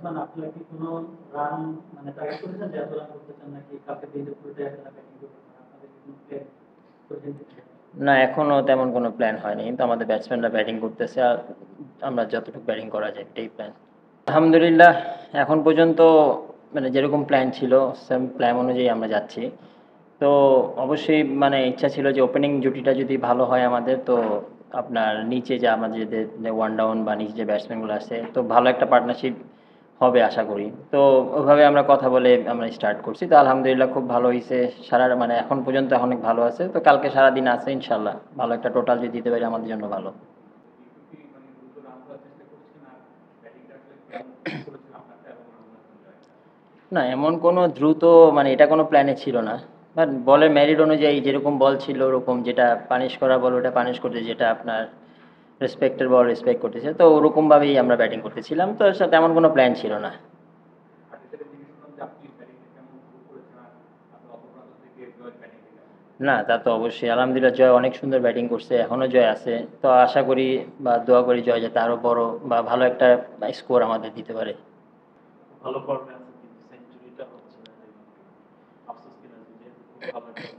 Batsman আপনারা কি কোনো রান মানে টার্গেট করেছেন যে এত রান করতে চান নাকি কালকে দিনে পুরোটা আপনারা ব্যাটিং করবেন আপনাদের কি কোনো প্ল্যান করেছেন কিনা? না, এখনো তেমন কোনো প্ল্যান হয়নি, কিন্তু আমাদের ব্যাটসম্যানরা ব্যাটিং করতেছে আর আমরা যতটুকু ব্যাটিং করা যায় এটাই প্ল্যান। আলহামদুলিল্লাহ, এখন পর্যন্ত মানে যেরকম প্ল্যান ছিল সেম প্ল্যান অনুযায়ী আমরা যাচ্ছি। তো অবশ্যই মানে ইচ্ছা ছিল যে ওপেনিং জুটিটা যদি ভালো হয় আমাদের, তো আপনার নিচে যে আমাদের যে ওয়ান ডাউন বা নিচে যে ব্যাটসম্যানগুলো আছে, তো ভালো একটা পার্টনারশিপ হবে আশা করি। তো ওইভাবে আমরা কথা বলে আমরা স্টার্ট করছি, তো আলহামদুলিল্লাহ খুব ভালো হয়েছে। সারা মানে এখন পর্যন্ত অনেক ভালো আছে, তো কালকে সারাদিন আছে ইনশাল্লাহ, ভালো একটা টোটাল যদি দিতে পারি আমাদের জন্য ভালো। না, এমন কোনো দ্রুত মানে এটা কোনো প্ল্যানে ছিল না, বাট বলের মেরিট অনুযায়ী যেরকম বল ছিল ওরকম, যেটা পানিশ করা বল ওটা পানিশ করতে, যেটা আপনার রেসপেক্টের বল রেসপেক্ট করতেছে, তো ওরকমভাবেই আমরা ব্যাটিং করতেছিলাম, তো তেমন কোনো প্ল্যান ছিল না। না, তা তো অবশ্যই আলহামদুলিল্লাহ, জয় অনেক সুন্দর ব্যাটিং করছে, এখনও জয় আছে। তো আশা করি বা দোয়া করি জয় যাতে আরও বড় বা ভালো একটা স্কোর আমাদের দিতে পারে। ভালো ফর্মে আছে কিন্তু সেঞ্চুরিটা হচ্ছে না আফসোস কিনা যে ভালো একটা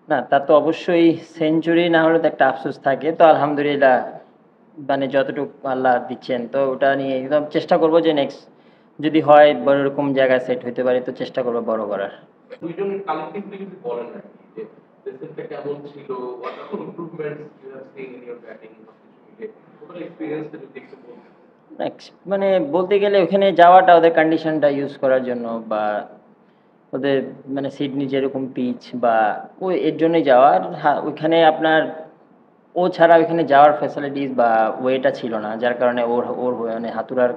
না, তা তো অবশ্যই, সেঞ্চুরি না হলে তো একটা আফসোস থাকে, তো আলহামদুলিল্লাহ মানে যতটুকু আল্লাহ দিচ্ছেন, তো ওটা নিয়ে একদম চেষ্টা করব যে নেক্সট যদি হয় বড় এরকম জায়গায় সেট হইতে পারে, তো চেষ্টা করবো বড় করার। দুইজন কালেক্টিভলি যদি বলেন আর কি যে রেসেন্টটা কেমন ছিল, what are the improvements you have seen in your batting সবকিছু মিলে টোটাল এক্সপিরিয়েন্সটা যদি একটু বলতেন। মানে বলতে গেলে ওখানে যাওয়াটা ওদের কন্ডিশনটা ইউজ করার জন্য, বা ওদের মানে সিডনি যেরকম পিচ বা ওই এর জন্যই যাওয়া। আর ওইখানে আপনার ও ছাড়া ওইখানে যাওয়ার ফ্যাসিলিটিস বা ওয়েটা ছিল না, যার কারণে ওর ওর মানে হাতুড়ার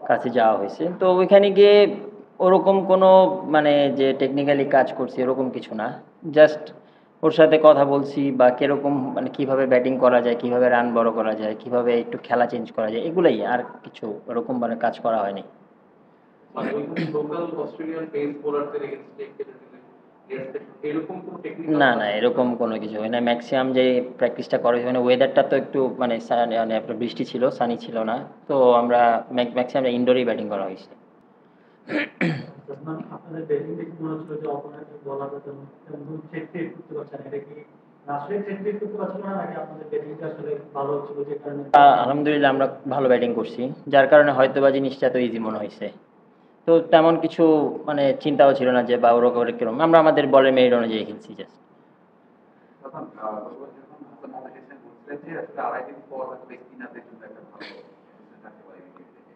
কাছে যাওয়া হয়েছে। তো ওইখানে গিয়ে ওরকম কোনো মানে যে টেকনিক্যালি কাজ করছি এরকম কিছু না, জাস্ট ওর সাথে কথা বলছি বা কিরকম মানে কীভাবে ব্যাটিং করা যায়, কীভাবে রান বড় করা যায়, কীভাবে একটু খেলা চেঞ্জ করা যায়, এগুলাই, আর কিছু ওরকম মানে কাজ করা হয়নি। মানে ওইখানে লোকাল অস্ট্রেলিয়ান পেস বোলারদের এগেইনস্টে খেলে দিলেন এরকম কোনো টেকনিক্যাল না, কাজ না, ছিল এরকম না? কোনো কিছু হয় না। ম্যাক্সিমাম যে প্র্যাকটিসটা করে মানে ওয়েদারটা তো একটু মানে মানে আপনার বৃষ্টি ছিল, সানি ছিল না, তো আমরা ম্যাক্সিমাম ইনডোরেই ব্যাটিং করা হয়েছে। আপনাদের ব্যাটিং দেখে মনে হচ্ছিল যে অপোনেন্টের বলাররা তেমন সেন্ট্রি করতে পারছে না, এটা কি আসলে সেন্ট্রি করতে পারছিল না নাকি আপনাদের ব্যাটিংটা আসলে ভালো হচ্ছিল যে কারণে? আলহামদুলিল্লাহ আমরা ভালো ব্যাটিং করছি, যার কারণে হয়তো বা জিনিসটা তো ইজি মনে হয়েছে। তো তেমন কিছু মানে চিন্তাও ছিল না যে বা ওরকম কিরকম, আমরা আমাদের বলের মেরিট অনুযায়ী খেলছি জাস্ট। তখন যখন হাসান মোহাম্মদ এসে বলছিলেন যে আসলে 2.5 দিন পর হয়তো স্পিনারদের জন্য একটা ভালো সিচুয়েশন থাকতে পারে উইকেট থেকে,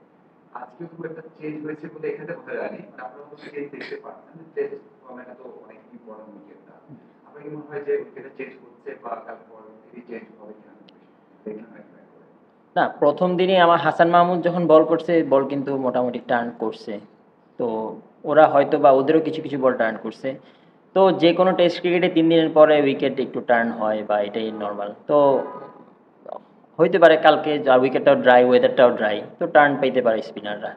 আজকে খুব একটা চেঞ্জ হয়েছে বলে এখানে বোঝা যায়নি, মানে আপনারা তো চেঞ্জ দেখতে পাচ্ছেন যে টেস্ট ফর্মেটে তো অনেক ইম্পর্টেন্ট উইকেটটা, আপনার কি মনে হয় যে উইকেটে চেঞ্জ হচ্ছে বা তারপর যদি চেঞ্জ হবে কিনা দেখলাম একবার করে? না, প্রথম দিনই আমার হাসান মাহমুদ যখন বল করছে, বল কিন্তু মোটামুটি টার্ন করছে। তো ওরা হয়তো বা ওদেরও কিছু কিছু বল টার্ন করছে। তো যে কোনো টেস্ট ক্রিকেটে 3 দিনের পরে উইকেট একটু টার্ন হয় বা এটাই নর্মাল। তো হইতে পারে কালকে আর উইকেটটাও ড্রাই, ওয়েদারটাও ড্রাই, তো টার্ন পেতে পারে স্পিনাররা।